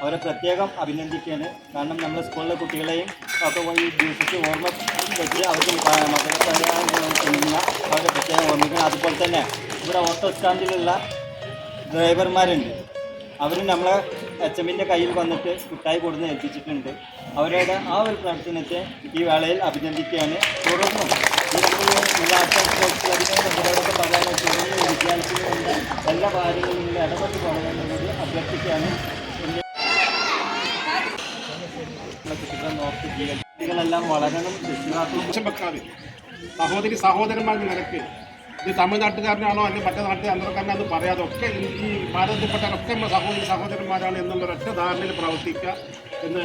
അവരെ പ്രത്യേകം അഭിനന്ദിക്കുകയാണ്. കാരണം നമ്മുടെ സ്കൂളിലെ കുട്ടികളെയും ഒക്കെ ഈ ദിവസത്തിൽ ഓർമ്മ വെച്ച് അവർക്ക് മധുരത്തറിയാവുന്ന അവരെ പ്രത്യേകം ഓർമ്മിക്കണം. അതുപോലെ തന്നെ ഇവിടെ ഓട്ടോ സ്റ്റാൻഡിലുള്ള ഡ്രൈവർമാരുണ്ട്. അവരും നമ്മളെ എച്ച്.എമ്മിൻ്റെ കയ്യിൽ വന്നിട്ട് മിഠായി കൊടുന്ന് ഏൽപ്പിച്ചിട്ടുണ്ട്. അവരുടെ ആ ഒരു പ്രവർത്തനത്തെ ഈ വേളയിൽ അഭിനന്ദിക്കുകയാണ്. തുടർന്നും നമ്മളോടൊക്കെ പറയാൻ തുടർന്ന് വിദ്യാർത്ഥികളുടെ എല്ലാ കാര്യങ്ങളിലും ഇടപെട്ട് പോകണമെന്ന് കൂടി അഭ്യർത്ഥിക്കുകയാണ്. കുട്ടികളെല്ലാം വളരണം. സഹോദരി സഹോദരന്മാരുടെ നിരക്ക് ഇത് തമിഴ്നാട്ടുകാരനാണോ അല്ലെങ്കിൽ മറ്റേ നാട്ടിൽ അന്തർക്കാരനോ അത് പറയാതെ ഒക്കെ ഈ ഭാരതത്തിൽപ്പെട്ടവരൊക്കെ സഹോദരി സഹോദരന്മാരാണ് എന്നുള്ളൊരൊറ്റ ധാരണയിൽ പ്രവർത്തിക്കുക എന്ന്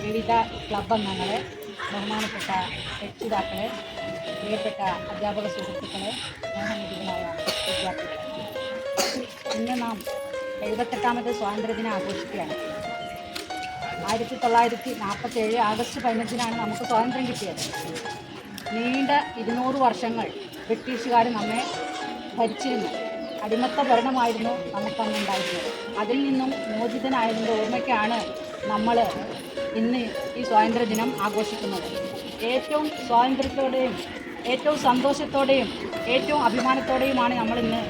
വിവിധ ക്ലബ് അംഗങ്ങളെ, ബഹുമാനപ്പെട്ട രക്ഷിതാക്കളെ, പ്രിയപ്പെട്ട അധ്യാപക സുഹൃത്തുക്കളെ, സ്നേഹനിധികളായ വിദ്യാർത്ഥികളെ, ഇന്ന് നാം 78ാമത്തെ സ്വാതന്ത്ര്യദിനം ആഘോഷിക്കുകയാണ്. 1947 ആഗസ്റ്റ് 15-നാണ് നമുക്ക് സ്വാതന്ത്ര്യം കിട്ടിയത്. നീണ്ട 200 വർഷങ്ങൾ ബ്രിട്ടീഷുകാർ നമ്മെ ഭരിച്ചിരുന്നു. അടിമത്ത ഭരണമായിരുന്നു നമുക്കന്നുണ്ടായിരുന്നത്. അതിൽ നിന്നും മോചിതനായതിൻ്റെ ഓർമ്മയ്ക്കാണ് നമ്മൾ ഇന്ന് ഈ സ്വാതന്ത്ര്യദിനം ആഘോഷിക്കുന്നത്. ഏറ്റവും സ്വാതന്ത്ര്യത്തോടെയും ഏറ്റവും സന്തോഷത്തോടെയും ഏറ്റവും അഭിമാനത്തോടെയുമാണ് നമ്മളിന്ന്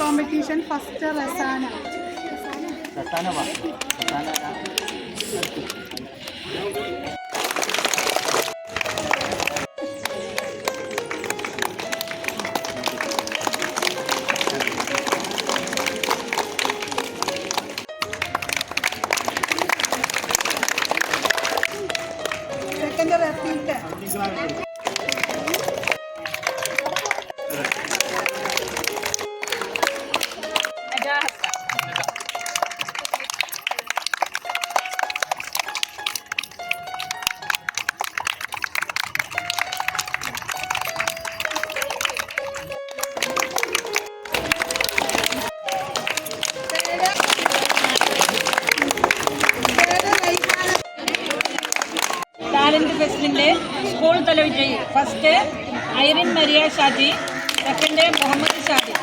competition first Rasana. Second repeat. Talent ഫെസ്റ്റിൻ്റെ സ്കൂൾ തല വിജയി. First Irin Maria Shaji, second Muhammad Shaji.